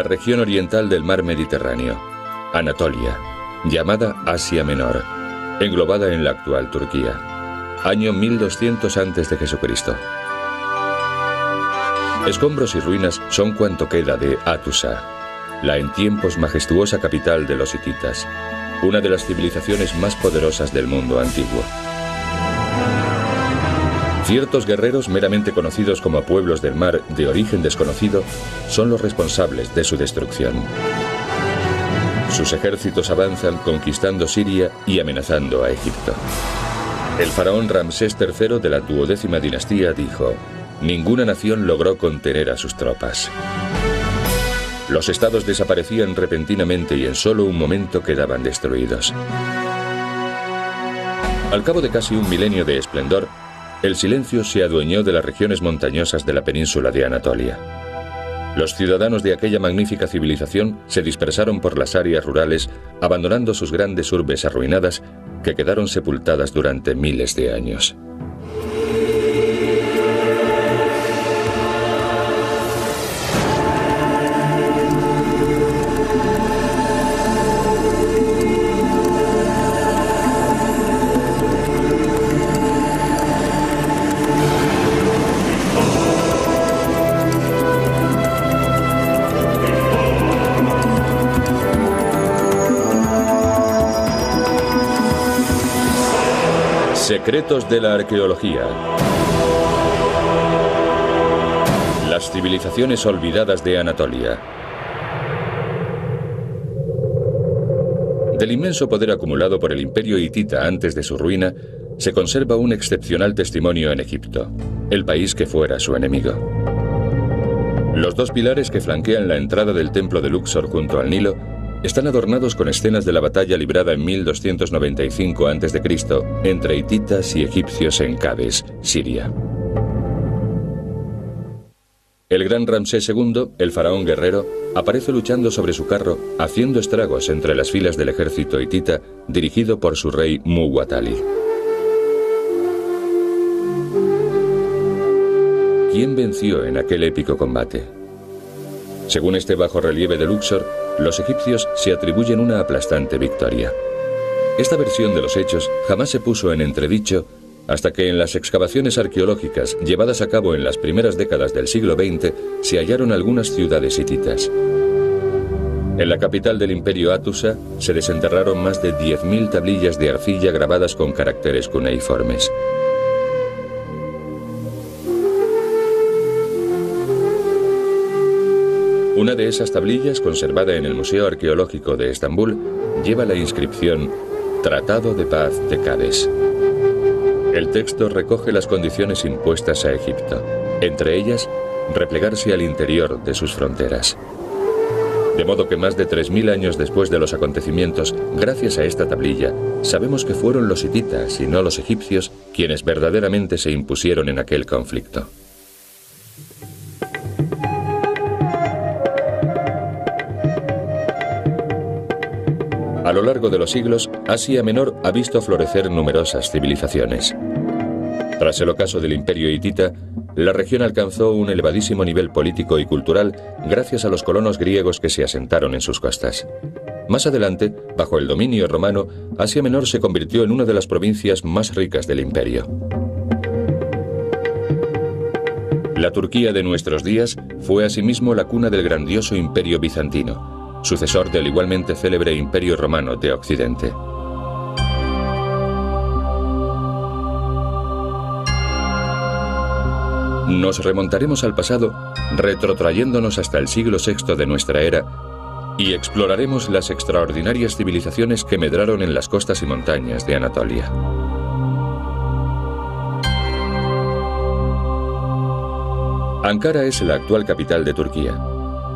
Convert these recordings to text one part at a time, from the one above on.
región oriental del mar Mediterráneo, Anatolia, llamada Asia Menor, englobada en la actual Turquía, año 1200 a.C. Escombros y ruinas son cuanto queda de Hattusa, la en tiempos majestuosa capital de los hititas, una de las civilizaciones más poderosas del mundo antiguo. Ciertos guerreros meramente conocidos como pueblos del mar de origen desconocido son los responsables de su destrucción. Sus ejércitos avanzan conquistando Siria y amenazando a Egipto. El faraón Ramsés III de la 12ª dinastía dijo: ninguna nación logró contener a sus tropas. Los estados desaparecían repentinamente y en solo un momento quedaban destruidos. Al cabo de casi un milenio de esplendor, el silencio se adueñó de las regiones montañosas de la península de Anatolia. Los ciudadanos de aquella magnífica civilización se dispersaron por las áreas rurales, abandonando sus grandes urbes arruinadas que quedaron sepultadas durante miles de años. Secretos de la arqueología. Las civilizaciones olvidadas de Anatolia. Del inmenso poder acumulado por el imperio hitita antes de su ruina, se conserva un excepcional testimonio en Egipto, el país que fuera su enemigo. Los dos pilares que flanquean la entrada del templo de Luxor junto al Nilo están adornados con escenas de la batalla librada en 1295 a.C. entre hititas y egipcios en Cádiz, Siria. El gran Ramsés II, el faraón guerrero, aparece luchando sobre su carro, haciendo estragos entre las filas del ejército hitita dirigido por su rey Muwatalli. ¿Quién venció en aquel épico combate? Según este bajorrelieve de Luxor, los egipcios se atribuyen una aplastante victoria. Esta versión de los hechos jamás se puso en entredicho hasta que en las excavaciones arqueológicas llevadas a cabo en las primeras décadas del siglo XX se hallaron algunas ciudades hititas. En la capital del imperio Hattusa se desenterraron más de 10.000 tablillas de arcilla grabadas con caracteres cuneiformes. Una de esas tablillas, conservada en el Museo Arqueológico de Estambul, lleva la inscripción Tratado de Paz de Cádiz. El texto recoge las condiciones impuestas a Egipto, entre ellas, replegarse al interior de sus fronteras. De modo que más de 3.000 años después de los acontecimientos, gracias a esta tablilla, sabemos que fueron los hititas y no los egipcios quienes verdaderamente se impusieron en aquel conflicto. A lo largo de los siglos, Asia Menor ha visto florecer numerosas civilizaciones. Tras el ocaso del imperio hitita, la región alcanzó un elevadísimo nivel político y cultural gracias a los colonos griegos que se asentaron en sus costas. Más adelante, bajo el dominio romano, Asia Menor se convirtió en una de las provincias más ricas del imperio. La Turquía de nuestros días fue asimismo la cuna del grandioso imperio bizantino, sucesor del igualmente célebre Imperio Romano de Occidente. Nos remontaremos al pasado, retrotrayéndonos hasta el siglo VI de nuestra era, y exploraremos las extraordinarias civilizaciones que medraron en las costas y montañas de Anatolia. Ankara es la actual capital de Turquía.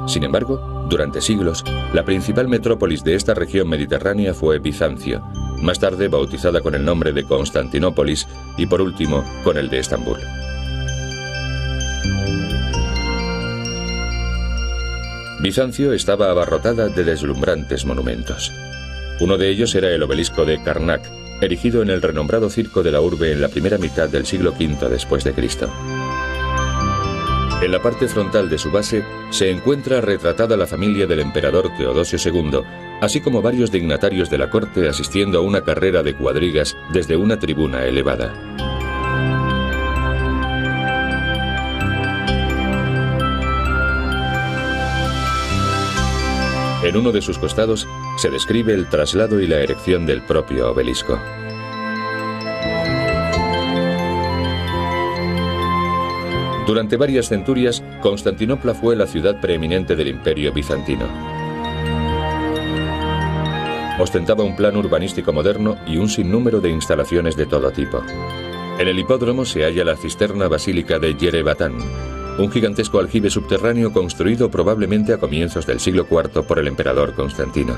Sin embargo, durante siglos, la principal metrópolis de esta región mediterránea fue Bizancio, más tarde bautizada con el nombre de Constantinópolis y por último con el de Estambul. Bizancio estaba abarrotada de deslumbrantes monumentos. Uno de ellos era el obelisco de Karnak, erigido en el renombrado circo de la urbe en la primera mitad del siglo V después de Cristo. En la parte frontal de su base se encuentra retratada la familia del emperador Teodosio II, así como varios dignatarios de la corte asistiendo a una carrera de cuadrigas desde una tribuna elevada. En uno de sus costados se describe el traslado y la erección del propio obelisco. Durante varias centurias, Constantinopla fue la ciudad preeminente del Imperio bizantino. Ostentaba un plan urbanístico moderno y un sinnúmero de instalaciones de todo tipo. En el hipódromo se halla la cisterna basílica de Yerebatán, un gigantesco aljibe subterráneo construido probablemente a comienzos del siglo IV por el emperador Constantino.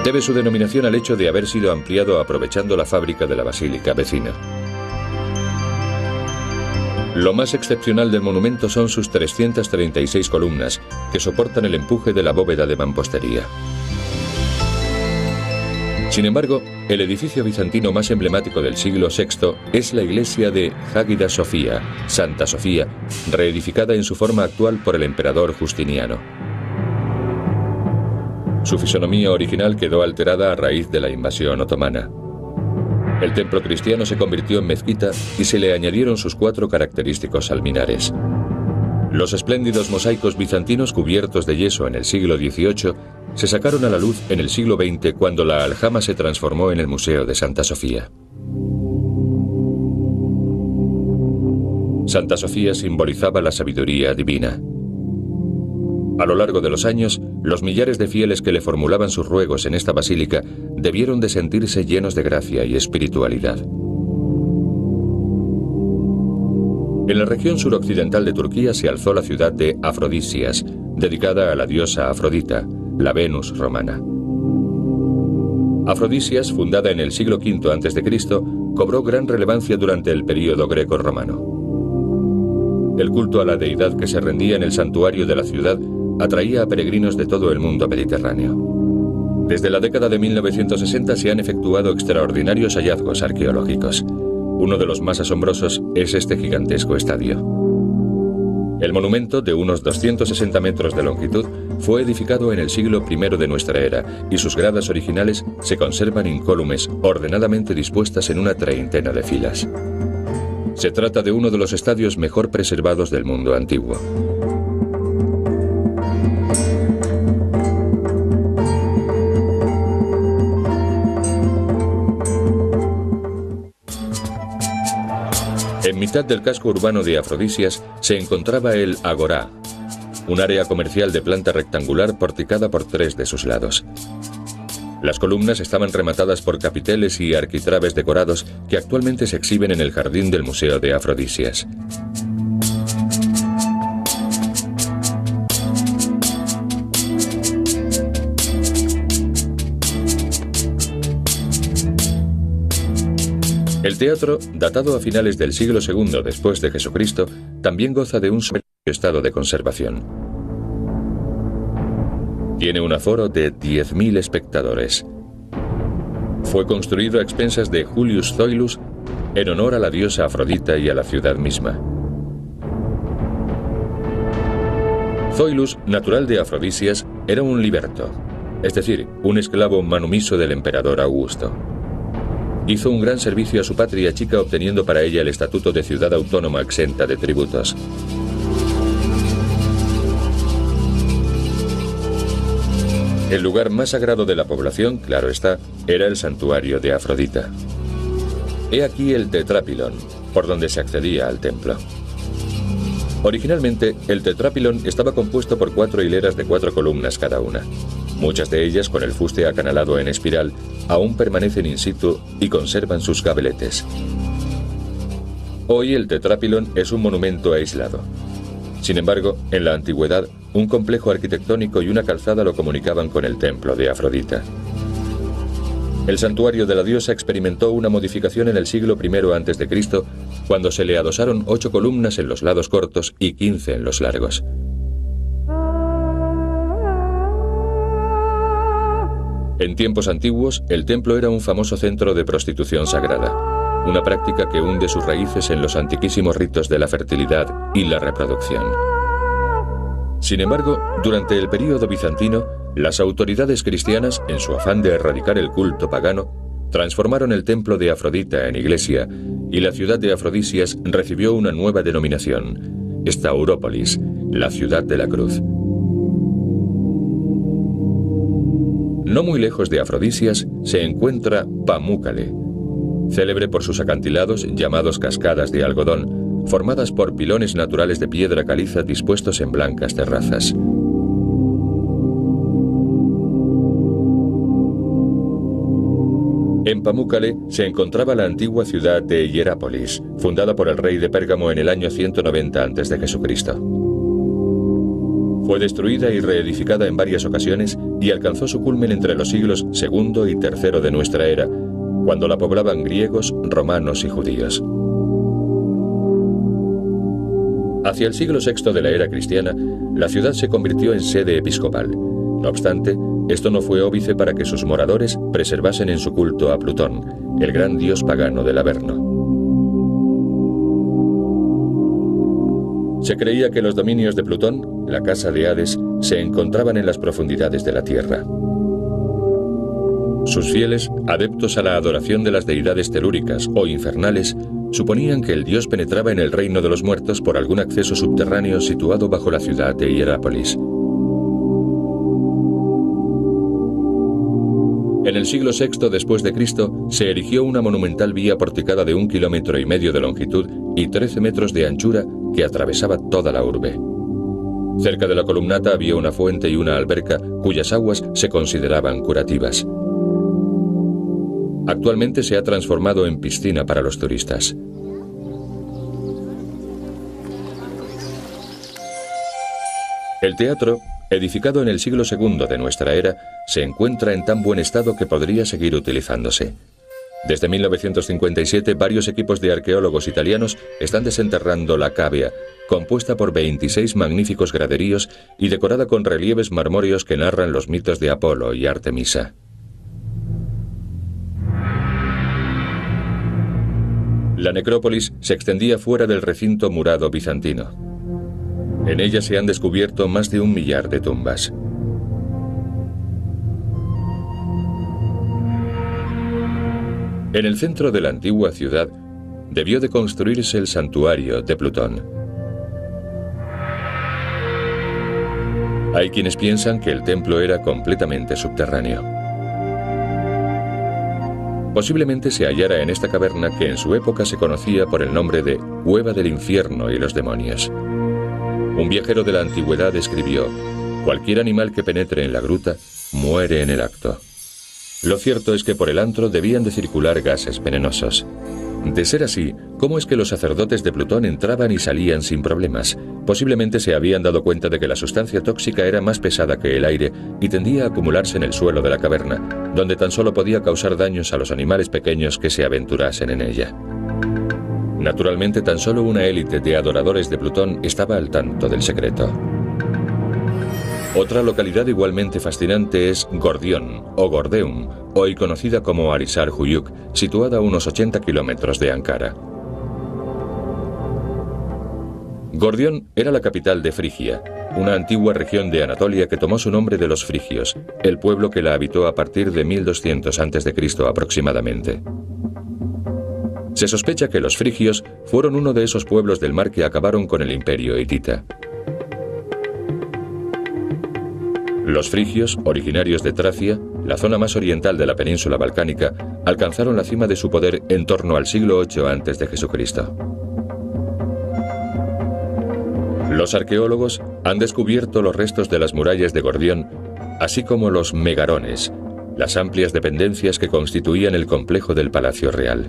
Debe su denominación al hecho de haber sido ampliado aprovechando la fábrica de la basílica vecina. Lo más excepcional del monumento son sus 336 columnas, que soportan el empuje de la bóveda de mampostería. Sin embargo, el edificio bizantino más emblemático del siglo VI es la iglesia de Hagia Sophia, Santa Sofía, reedificada en su forma actual por el emperador Justiniano. Su fisonomía original quedó alterada a raíz de la invasión otomana. El templo cristiano se convirtió en mezquita y se le añadieron sus 4 característicos alminares. Los espléndidos mosaicos bizantinos cubiertos de yeso en el siglo XVIII se sacaron a la luz en el siglo XX cuando la aljama se transformó en el Museo de Santa Sofía. Santa Sofía simbolizaba la sabiduría divina. A lo largo de los años, los millares de fieles que le formulaban sus ruegos en esta basílica debieron de sentirse llenos de gracia y espiritualidad. En la región suroccidental de Turquía se alzó la ciudad de Afrodisias, dedicada a la diosa Afrodita, la Venus romana. Afrodisias, fundada en el siglo V a.C., cobró gran relevancia durante el período greco-romano. El culto a la deidad que se rendía en el santuario de la ciudad atraía a peregrinos de todo el mundo mediterráneo. Desde la década de 1960 se han efectuado extraordinarios hallazgos arqueológicos. Uno de los más asombrosos es este gigantesco estadio. El monumento, de unos 260 metros de longitud, fue edificado en el siglo I de nuestra era y sus gradas originales se conservan incólumes, ordenadamente dispuestas en una treintena de filas. Se trata de uno de los estadios mejor preservados del mundo antiguo. En mitad del casco urbano de Afrodisias se encontraba el Agorá, un área comercial de planta rectangular porticada por 3 de sus lados. Las columnas estaban rematadas por capiteles y arquitrabes decorados que actualmente se exhiben en el jardín del Museo de Afrodisias. El teatro, datado a finales del siglo II después de Jesucristo, también goza de un soberbio estado de conservación. Tiene un aforo de 10.000 espectadores. Fue construido a expensas de Julius Zoilus en honor a la diosa Afrodita y a la ciudad misma. Zoilus, natural de Afrodisias, era un liberto, es decir, un esclavo manumiso del emperador Augusto. Hizo un gran servicio a su patria chica obteniendo para ella el estatuto de ciudad autónoma exenta de tributos. El lugar más sagrado de la población, claro está, era el santuario de Afrodita. He aquí el tetrápilon, por donde se accedía al templo. Originalmente, el tetrápilon estaba compuesto por 4 hileras de 4 columnas cada una. Muchas de ellas, con el fuste acanalado en espiral, aún permanecen in situ y conservan sus gabeletes. Hoy el tetrápilon es un monumento aislado. Sin embargo, en la antigüedad, un complejo arquitectónico y una calzada lo comunicaban con el templo de Afrodita. El santuario de la diosa experimentó una modificación en el siglo I a.C., cuando se le adosaron 8 columnas en los lados cortos y 15 en los largos. En tiempos antiguos, el templo era un famoso centro de prostitución sagrada. una práctica que hunde sus raíces en los antiquísimos ritos de la fertilidad y la reproducción. Sin embargo, durante el período bizantino, las autoridades cristianas, en su afán de erradicar el culto pagano, transformaron el templo de Afrodita en iglesia y la ciudad de Afrodisias recibió una nueva denominación, Staurópolis, la ciudad de la cruz. No muy lejos de Afrodisias se encuentra Pamúcale, célebre por sus acantilados llamados cascadas de algodón, formadas por pilones naturales de piedra caliza dispuestos en blancas terrazas. En Pamúcale se encontraba la antigua ciudad de Hierápolis, fundada por el rey de Pérgamo en el año 190 a.C. Fue destruida y reedificada en varias ocasiones y alcanzó su culmen entre los siglos II y III de nuestra era, cuando la poblaban griegos, romanos y judíos. Hacia el siglo VI de la era cristiana, la ciudad se convirtió en sede episcopal. No obstante, esto no fue óbice para que sus moradores preservasen en su culto a Plutón, el gran dios pagano del Averno. Se creía que los dominios de Plutón, la casa de Hades, se encontraban en las profundidades de la tierra. Sus fieles, adeptos a la adoración de las deidades telúricas o infernales, suponían que el dios penetraba en el reino de los muertos por algún acceso subterráneo situado bajo la ciudad de Hierápolis. En el siglo VI después de Cristo se erigió una monumental vía porticada de 1,5 kilómetros de longitud y 13 metros de anchura que atravesaba toda la urbe. Cerca de la columnata había una fuente y una alberca cuyas aguas se consideraban curativas. Actualmente se ha transformado en piscina para los turistas. El teatro, edificado en el siglo II de nuestra era, se encuentra en tan buen estado que podría seguir utilizándose. Desde 1957, varios equipos de arqueólogos italianos están desenterrando la cávea, compuesta por 26 magníficos graderíos y decorada con relieves marmóreos que narran los mitos de Apolo y Artemisa. La necrópolis se extendía fuera del recinto murado bizantino. En ella se han descubierto más de 1 millar de tumbas. En el centro de la antigua ciudad debió de construirse el santuario de Plutón. Hay quienes piensan que el templo era completamente subterráneo. Posiblemente se hallara en esta caverna que en su época se conocía por el nombre de Cueva del Infierno y los Demonios. Un viajero de la antigüedad escribió: «Cualquier animal que penetre en la gruta muere en el acto». Lo cierto es que por el antro debían de circular gases venenosos. De ser así, ¿cómo es que los sacerdotes de Plutón entraban y salían sin problemas? Posiblemente se habían dado cuenta de que la sustancia tóxica era más pesada que el aire y tendía a acumularse en el suelo de la caverna, donde tan solo podía causar daños a los animales pequeños que se aventurasen en ella. Naturalmente, tan solo una élite de adoradores de Plutón estaba al tanto del secreto. Otra localidad igualmente fascinante es Gordión, o Gordeum, hoy conocida como Arisar-Huyuk, situada a unos 80 kilómetros de Ankara. Gordión era la capital de Frigia, una antigua región de Anatolia que tomó su nombre de los frigios, el pueblo que la habitó a partir de 1200 a.C. aproximadamente. Se sospecha que los frigios fueron uno de esos pueblos del mar que acabaron con el imperio hitita. Los frigios, originarios de Tracia, la zona más oriental de la península balcánica, alcanzaron la cima de su poder en torno al siglo VIII a.C. Los arqueólogos han descubierto los restos de las murallas de Gordión, así como los megarones, las amplias dependencias que constituían el complejo del Palacio Real.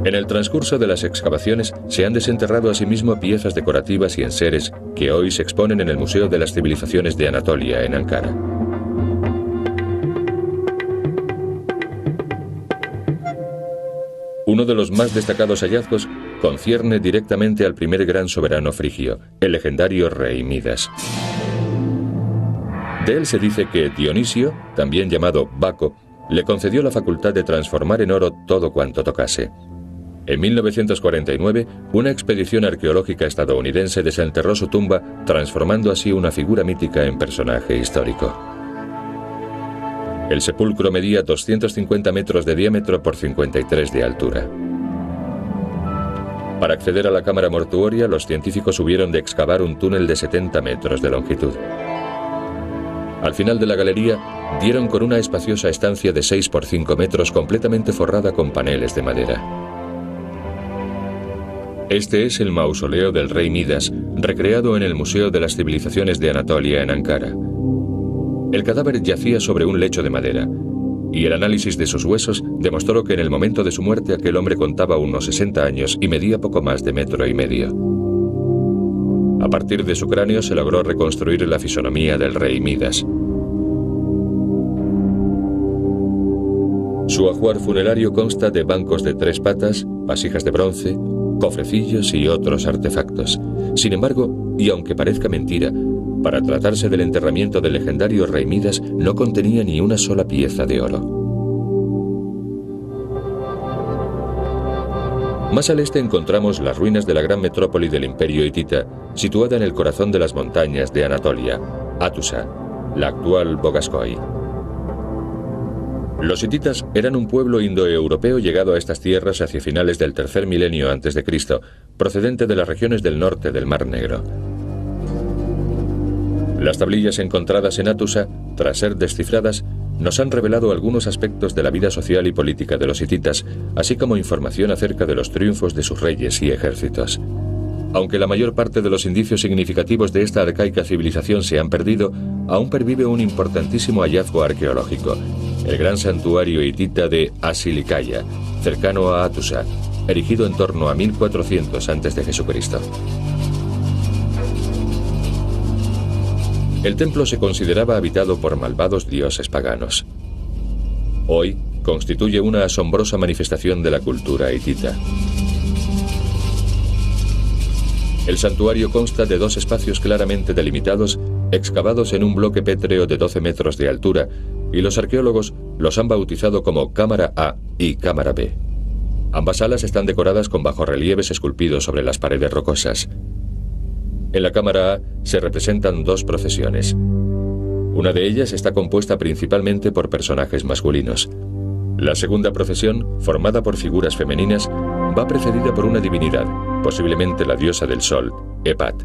En el transcurso de las excavaciones se han desenterrado asimismo piezas decorativas y enseres que hoy se exponen en el Museo de las Civilizaciones de Anatolia, en Ankara. Uno de los más destacados hallazgos concierne directamente al primer gran soberano frigio, el legendario rey Midas. De él se dice que Dionisio, también llamado Baco, le concedió la facultad de transformar en oro todo cuanto tocase. En 1949, una expedición arqueológica estadounidense desenterró su tumba, transformando así una figura mítica en personaje histórico. El sepulcro medía 250 metros de diámetro por 53 de altura. Para acceder a la cámara mortuoria, los científicos hubieron de excavar un túnel de 70 metros de longitud. Al final de la galería, dieron con una espaciosa estancia de 6 por 5 metros completamente forrada con paneles de madera. Este es el mausoleo del rey Midas, recreado en el Museo de las Civilizaciones de Anatolia en Ankara. El cadáver yacía sobre un lecho de madera, y el análisis de sus huesos demostró que en el momento de su muerte aquel hombre contaba unos 60 años y medía poco más de 1,5 metros. A partir de su cráneo se logró reconstruir la fisonomía del rey Midas. Su ajuar funerario consta de bancos de 3 patas, vasijas de bronce, cofrecillos y otros artefactos. Sin embargo, y aunque parezca mentira, para tratarse del enterramiento del legendario rey Midas no contenía ni una sola pieza de oro. Más al este encontramos las ruinas de la gran metrópoli del imperio hitita, situada en el corazón de las montañas de Anatolia, Hattusa, la actual Bogaskoy. Los hititas eran un pueblo indoeuropeo llegado a estas tierras hacia finales del tercer milenio a.C., procedente de las regiones del norte del Mar Negro. Las tablillas encontradas en Hattusa, tras ser descifradas, nos han revelado algunos aspectos de la vida social y política de los hititas, así como información acerca de los triunfos de sus reyes y ejércitos. Aunque la mayor parte de los indicios significativos de esta arcaica civilización se han perdido, aún pervive un importantísimo hallazgo arqueológico, el gran santuario hitita de Asilikaya, cercano a Hattusa, erigido en torno a 1400 a.C. El templo se consideraba habitado por malvados dioses paganos. Hoy constituye una asombrosa manifestación de la cultura hitita. El santuario consta de 2 espacios claramente delimitados, excavados en un bloque pétreo de 12 metros de altura, y los arqueólogos los han bautizado como Cámara A y Cámara B. Ambas salas están decoradas con bajorrelieves esculpidos sobre las paredes rocosas. En la Cámara A se representan 2 procesiones. Una de ellas está compuesta principalmente por personajes masculinos. La segunda procesión, formada por figuras femeninas, va precedida por una divinidad, posiblemente la diosa del sol, Hepat.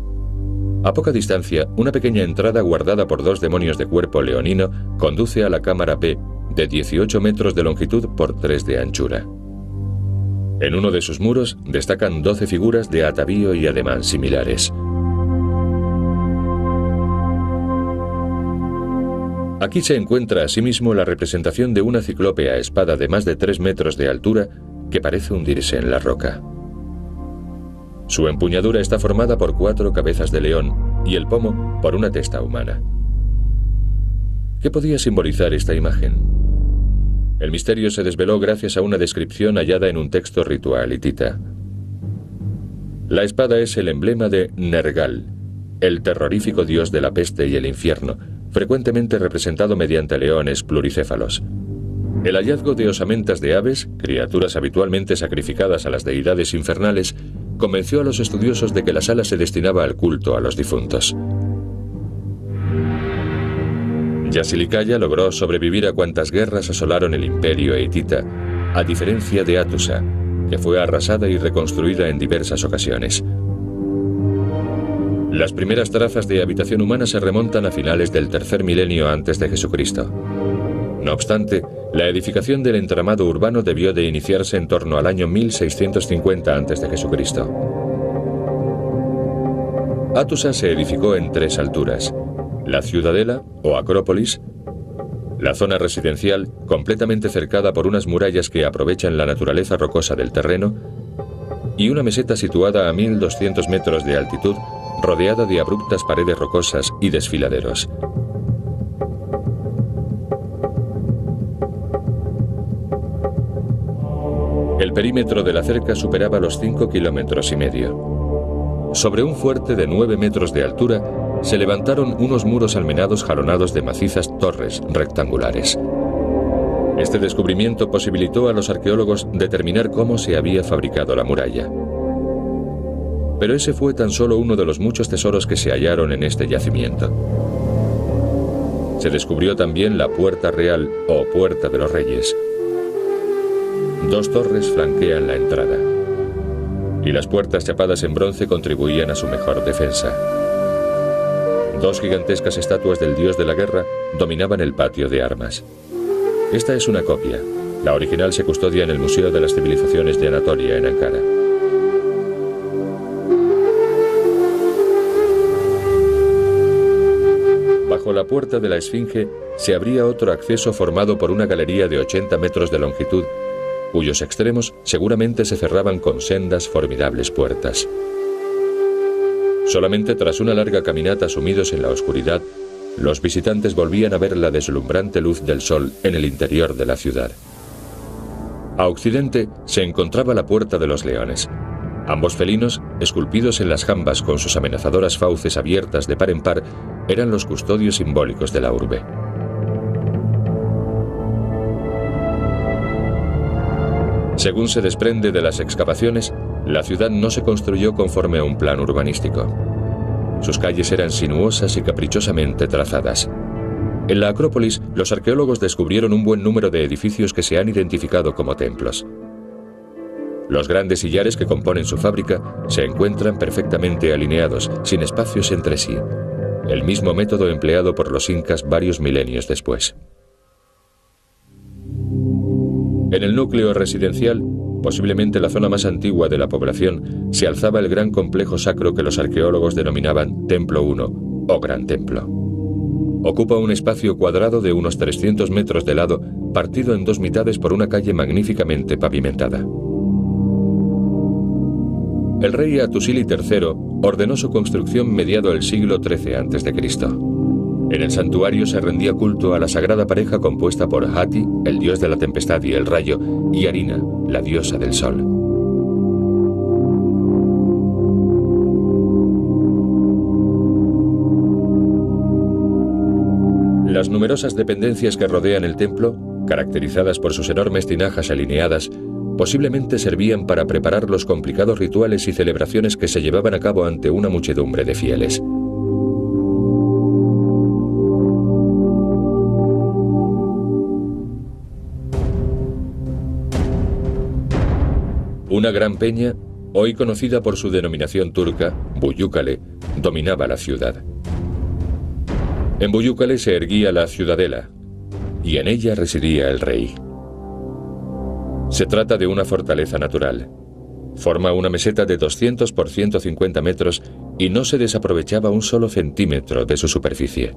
A poca distancia, una pequeña entrada guardada por 2 demonios de cuerpo leonino conduce a la Cámara B, de 18 metros de longitud por 3 de anchura. En uno de sus muros destacan 12 figuras de atavío y ademán similares. Aquí se encuentra asimismo la representación de una ciclópea espada de más de 3 metros de altura que parece hundirse en la roca. Su empuñadura está formada por 4 cabezas de león y el pomo por una testa humana. ¿Qué podía simbolizar esta imagen? El misterio se desveló gracias a una descripción hallada en un texto ritual hitita. La espada es el emblema de Nergal, el terrorífico dios de la peste y el infierno, frecuentemente representado mediante leones pluricéfalos. El hallazgo de osamentas de aves, criaturas habitualmente sacrificadas a las deidades infernales, convenció a los estudiosos de que la sala se destinaba al culto a los difuntos. Yasilikaya logró sobrevivir a cuantas guerras asolaron el imperio hitita, a diferencia de Hattusa, que fue arrasada y reconstruida en diversas ocasiones. Las primeras trazas de habitación humana se remontan a finales del tercer milenio antes de Jesucristo. No obstante, la edificación del entramado urbano debió de iniciarse en torno al año 1650 a.C. Hattusa se edificó en 3 alturas: la ciudadela o acrópolis, la zona residencial completamente cercada por unas murallas que aprovechan la naturaleza rocosa del terreno, y una meseta situada a 1200 metros de altitud, rodeada de abruptas paredes rocosas y desfiladeros. El perímetro de la cerca superaba los 5,5 kilómetros. Sobre un fuerte de 9 metros de altura se levantaron unos muros almenados jalonados de macizas torres rectangulares. Este descubrimiento posibilitó a los arqueólogos determinar cómo se había fabricado la muralla. Pero ese fue tan solo uno de los muchos tesoros que se hallaron en este yacimiento. Se descubrió también la Puerta Real o Puerta de los Reyes. 2 torres flanquean la entrada, y las puertas chapadas en bronce contribuían a su mejor defensa. 2 gigantescas estatuas del dios de la guerra dominaban el patio de armas. Esta es una copia. La original se custodia en el Museo de las Civilizaciones de Anatolia, en Ankara. Bajo la puerta de la Esfinge se abría otro acceso formado por una galería de 80 metros de longitud, cuyos extremos seguramente se cerraban con sendas formidables puertas. Solamente tras una larga caminata sumidos en la oscuridad, los visitantes volvían a ver la deslumbrante luz del sol en el interior de la ciudad. A occidente se encontraba la Puerta de los Leones. Ambos felinos, esculpidos en las jambas con sus amenazadoras fauces abiertas de par en par, eran los custodios simbólicos de la urbe. Según se desprende de las excavaciones, la ciudad no se construyó conforme a un plan urbanístico. Sus calles eran sinuosas y caprichosamente trazadas. En la Acrópolis, los arqueólogos descubrieron un buen número de edificios que se han identificado como templos. Los grandes sillares que componen su fábrica se encuentran perfectamente alineados, sin espacios entre sí, el mismo método empleado por los incas varios milenios después. En el núcleo residencial, posiblemente la zona más antigua de la población, se alzaba el gran complejo sacro que los arqueólogos denominaban Templo I o Gran Templo. Ocupa un espacio cuadrado de unos 300 metros de lado, partido en 2 mitades por una calle magníficamente pavimentada. El rey Hattusili III ordenó su construcción mediado el siglo XIII a.C. En el santuario se rendía culto a la sagrada pareja compuesta por Hati, el dios de la tempestad y el rayo, y Harina, la diosa del sol. Las numerosas dependencias que rodean el templo, caracterizadas por sus enormes tinajas alineadas, posiblemente servían para preparar los complicados rituales y celebraciones que se llevaban a cabo ante una muchedumbre de fieles. Una gran peña, hoy conocida por su denominación turca, Buyukale, dominaba la ciudad. En Buyukale se erguía la ciudadela, y en ella residía el rey. Se trata de una fortaleza natural. Forma una meseta de 200 por 150 metros y no se desaprovechaba un solo centímetro de su superficie.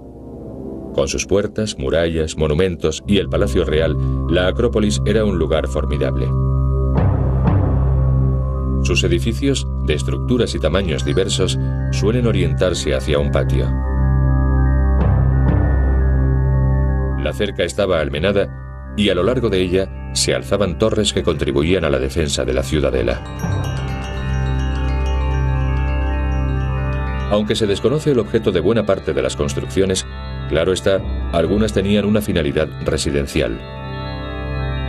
Con sus puertas, murallas, monumentos y el Palacio Real, la Acrópolis era un lugar formidable. Sus edificios, de estructuras y tamaños diversos, suelen orientarse hacia un patio. La cerca estaba almenada y a lo largo de ella se alzaban torres que contribuían a la defensa de la ciudadela. Aunque se desconoce el objeto de buena parte de las construcciones, claro está, algunas tenían una finalidad residencial.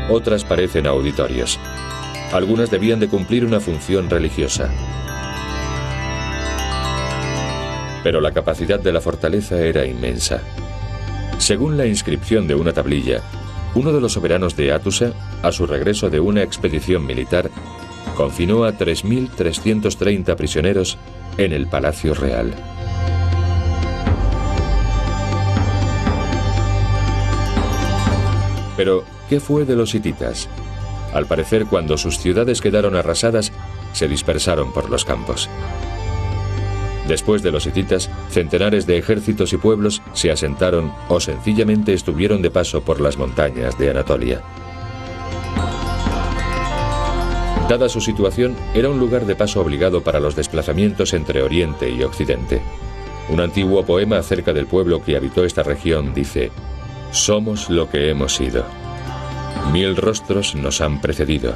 Otras parecen auditorios. Algunas debían de cumplir una función religiosa. Pero la capacidad de la fortaleza era inmensa. Según la inscripción de una tablilla, uno de los soberanos de Hattusa, a su regreso de una expedición militar, confinó a 3.330 prisioneros en el Palacio Real. Pero, ¿qué fue de los hititas? Al parecer, cuando sus ciudades quedaron arrasadas, se dispersaron por los campos. Después de los hititas, centenares de ejércitos y pueblos se asentaron o sencillamente estuvieron de paso por las montañas de Anatolia. Dada su situación, era un lugar de paso obligado para los desplazamientos entre Oriente y Occidente. Un antiguo poema acerca del pueblo que habitó esta región dice: «Somos lo que hemos sido. 1000 rostros nos han precedido,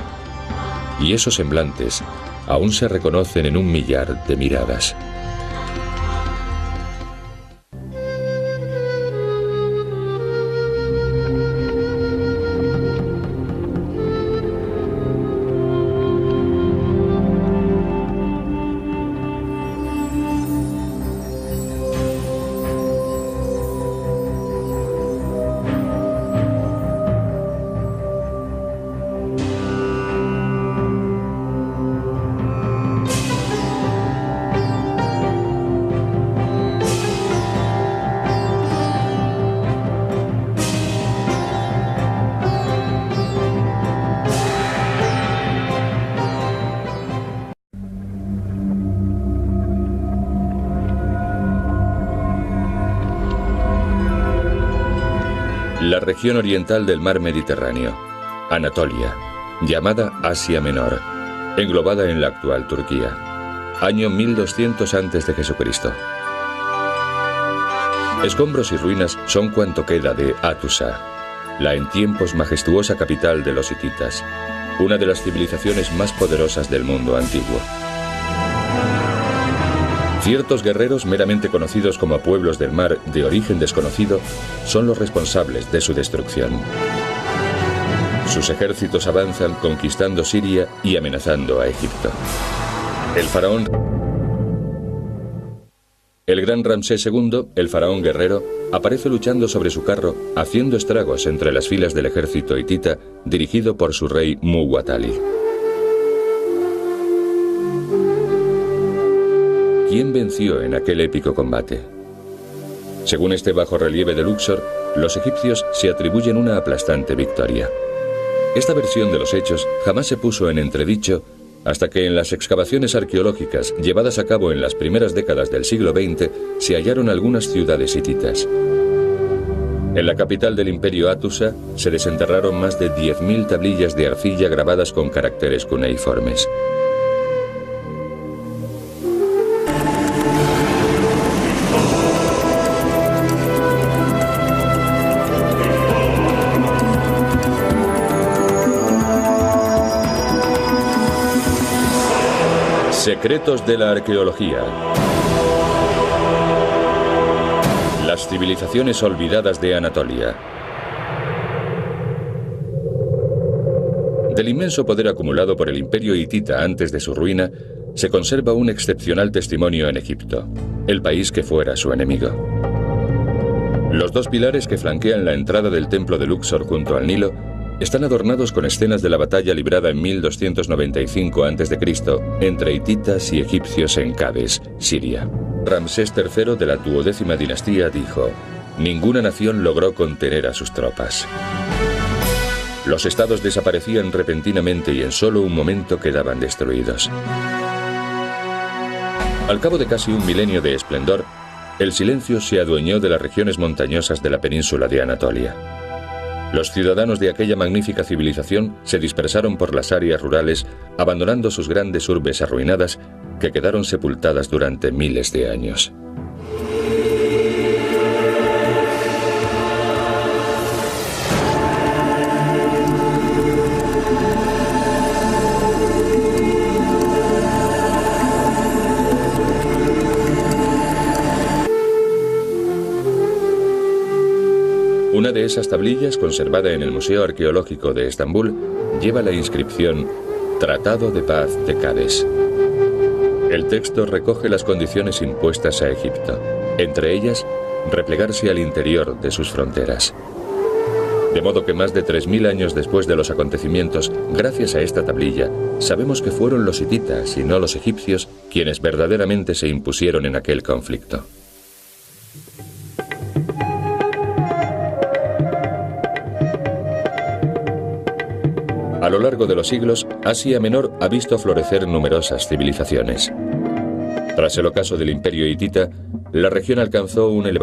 y esos semblantes aún se reconocen en 1.000.000 de miradas». La región oriental del mar Mediterráneo, Anatolia, llamada Asia Menor, englobada en la actual Turquía. Año 1200 a.C. Escombros y ruinas son cuanto queda de Hattusa, la en tiempos majestuosa capital de los hititas, una de las civilizaciones más poderosas del mundo antiguo. Ciertos guerreros meramente conocidos como pueblos del mar de origen desconocido son los responsables de su destrucción. Sus ejércitos avanzan conquistando Siria y amenazando a Egipto. El gran Ramsés II, el faraón guerrero, aparece luchando sobre su carro, haciendo estragos entre las filas del ejército hitita dirigido por su rey Muwatalli. ¿Quién venció en aquel épico combate? Según este bajorrelieve de Luxor, los egipcios se atribuyen una aplastante victoria. Esta versión de los hechos jamás se puso en entredicho hasta que en las excavaciones arqueológicas llevadas a cabo en las primeras décadas del siglo XX se hallaron algunas ciudades hititas. En la capital del imperio Hattusa se desenterraron más de 10.000 tablillas de arcilla grabadas con caracteres cuneiformes. Secretos de la arqueología. Las civilizaciones olvidadas de Anatolia. Del inmenso poder acumulado por el imperio hitita antes de su ruina, se conserva un excepcional testimonio en Egipto, el país que fuera su enemigo. Los dos pilares que flanquean la entrada del templo de Luxor junto al Nilo están adornados con escenas de la batalla librada en 1295 a.C. entre hititas y egipcios en Cádiz, Siria. Ramsés III de la 12ª dinastía dijo: ninguna nación logró contener a sus tropas. Los estados desaparecían repentinamente y en solo un momento quedaban destruidos. Al cabo de casi un milenio de esplendor, el silencio se adueñó de las regiones montañosas de la península de Anatolia. Los ciudadanos de aquella magnífica civilización se dispersaron por las áreas rurales, abandonando sus grandes urbes arruinadas que quedaron sepultadas durante miles de años. Una de esas tablillas, conservada en el Museo Arqueológico de Estambul, lleva la inscripción Tratado de Paz de Cádiz. El texto recoge las condiciones impuestas a Egipto, entre ellas, replegarse al interior de sus fronteras. De modo que más de 3.000 años después de los acontecimientos, gracias a esta tablilla, sabemos que fueron los hititas y no los egipcios quienes verdaderamente se impusieron en aquel conflicto. A lo largo de los siglos, Asia Menor ha visto florecer numerosas civilizaciones. Tras el ocaso del imperio hitita, la región alcanzó un elevado